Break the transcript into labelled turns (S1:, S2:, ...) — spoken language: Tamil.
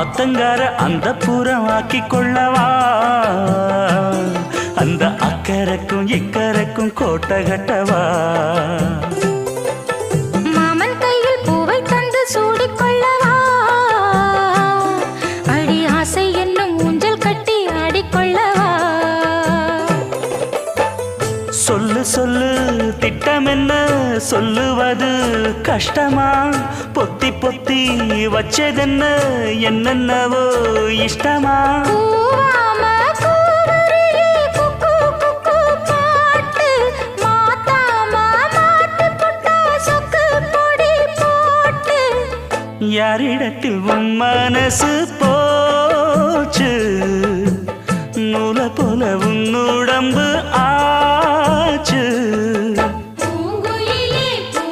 S1: ஆத்தங்கார அந்த புறம் ஆக்கி கொள்ளவா அந்த அக்கறைக்கும் இக்கரைக்கும் கோட்டை கட்டவா
S2: மாமன் கையில் பூவை தந்து சூடிக்கொள்ளவா அடி ஆசை என்னும் ஊஞ்சல் கட்டி ஆடிக்கொள்ளவா
S1: சொல்லு சொல்லு திட்டம் என்ன சொல்லுவது கஷ்டமா பொத்தி பொத்தி வச்சதென்ன என்னென்னவோ இஷ்டமா யாரிடத்தில் உன் மனசு போச்சு நூலை போல உன் உடம்பு ஆச்சு